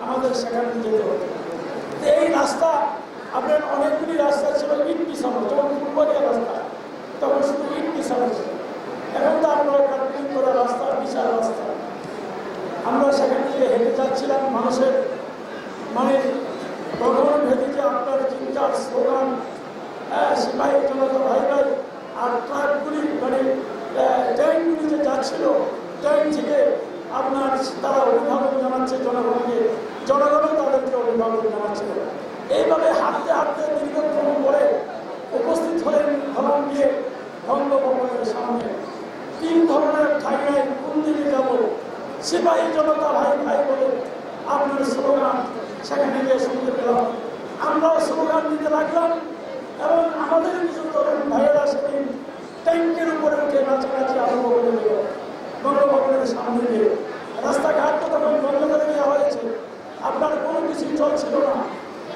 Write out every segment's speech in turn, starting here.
আমাদের সেখানে যেতে হতো। এই রাস্তা আপনার অনেকগুলি রাস্তা ছিল ইট বিছানো, যখন ফুটবলিয়া রাস্তা তখন শুধু ইট বিছানো ছিল। এখন তো আমরা কাটিং করা রাস্তা, বিশাল রাস্তা। আমরা সেখান থেকে হেঁটে যাচ্ছিলাম, মানুষের মানে গঠন ভেদে যে আপনার চিন্তার স্লোগান, সিপাহী জনতা ভাই ভাই, আর ট্রাকগুলি মানে ট্রেনগুলি যে যাচ্ছিল, ট্রেন থেকে আপনার তারা অভিভাবক জানাচ্ছে জনগণকে, জনগণও তাদেরকে অভিভাবক জানাচ্ছিল। এইভাবে হাঁটতে হাঁটতে দীর্ঘক্ষণ পরে উপস্থিত হলাম গিয়ে বঙ্গভবনের সামনে। 3 ধরনের ঠাইয়ায় কোন দিকে যাব, সিপাহী জনতা ভাই ভাই বলে আপনার স্লোগান সেখানে গিয়ে শুনতে পেলাম। আমরাও স্লোগান দিতে লাগলাম এবং আমাদের কিছু তরুণ ভাইয়েরা সেদিন ট্যাঙ্কের উপরে উঠে নাচানাচি আরম্ভ করে দিল বঙ্গভবনের সামনে দিয়ে। রাস্তাঘাট তো তখন বন্ধ করে দেওয়া হয়েছে, আপনার কোনো কিছু চলছিল না।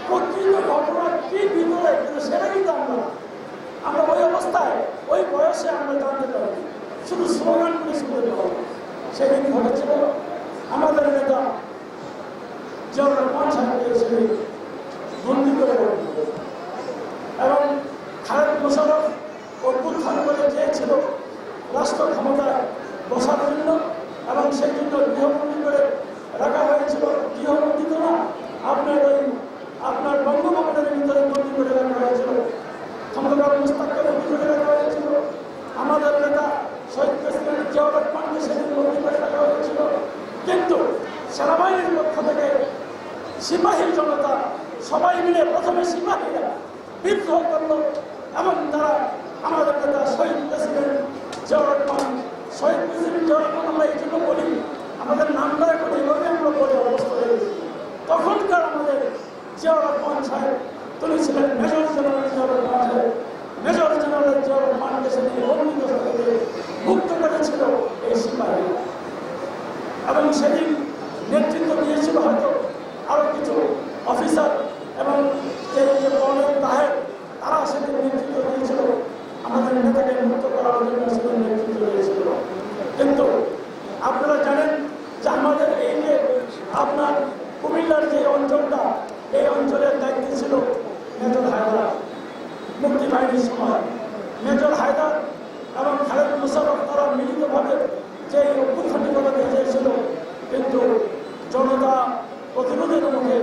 প্রকৃত ঘটনা কি ভিতরে, কিন্তু সেটা কিন্তু আমরা ওই অবস্থায় ওই বয়সে আমরা জানতে পারি, শুধু স্লোগানগুলি শুনতে পাবো। সেদিন ঘটেছিল আমাদের নেতা জিয়াউর রহমান সাহেবকে সেদিন বন্দি করে এবং খালেদ মোশাররফ অভ্যুত্থান করে চেয়েছিল রাষ্ট্র ক্ষমতায় বসার জন্য, এবং সেই জন্য গৃহবন্দী করে রাখা হয়েছিল। গৃহবন্দী তো না, আপনার বঙ্গভবনের ভিতরে বন্দী করে রাখা হয়েছিল, খন্দকার মোস্তাককে বন্দী করে রাখা হয়েছিল, আমাদের নেতা শহীদ প্রেসিডেন্ট জিয়াউর রহমানকে সেদিন বন্দী করে রাখা হয়েছিল। কিন্তু সেনাবাহিনীর পক্ষ থেকে সিপাহী জনতা সবাই মিলে প্রথমে সিপাহীরা বিদ্রোহ করল এবং তারা আমাদের নেতা শহীদ প্রেসিডেন্ট জিয়াউর রহমান, শহীদ প্রেসিডেন্ট জিয়াউর রহমান আমরা এই জন্য বলি, আমাদের নামটা এখন এইভাবে আমরা বলে অবস্থা হয়েছি। তখনকার আমাদের জিয়াউর রহমান সাহেব তিনি ছিলেন মেজর জেনারেল জিয়াউর রহমান সাহেব। মেজর জেনারেল জিয়াউর রহমানকে সেদিন বন্দিত থেকে মুক্ত করেছিল এই সিপাহী, এবং সেদিন নেতৃত্ব দিয়েছিল হয়তো আরও কিছু অফিসার এবং যে কর্নেল তাহের, তারা সেদিন নেতৃত্ব দিয়েছিল আমাদের নেতাকে মুক্ত করার জন্য, সেদিন নেতৃত্ব দিয়েছিল। কিন্তু আপনারা জানেন যে আমাদের এই যে আপনার কুমিল্লার যে অঞ্চলটা, এই অঞ্চলের দায়িত্বে ছিল মেজর হায়দার। মুক্তি বাহিনীর সময় মেজর হায়দার এবং খালেদ মোশাররফ তারা মিলিতভাবে যে অভ্যুত্থানটি করা চেয়েছিল, কিন্তু জনতা প্রতিরোধের মুখে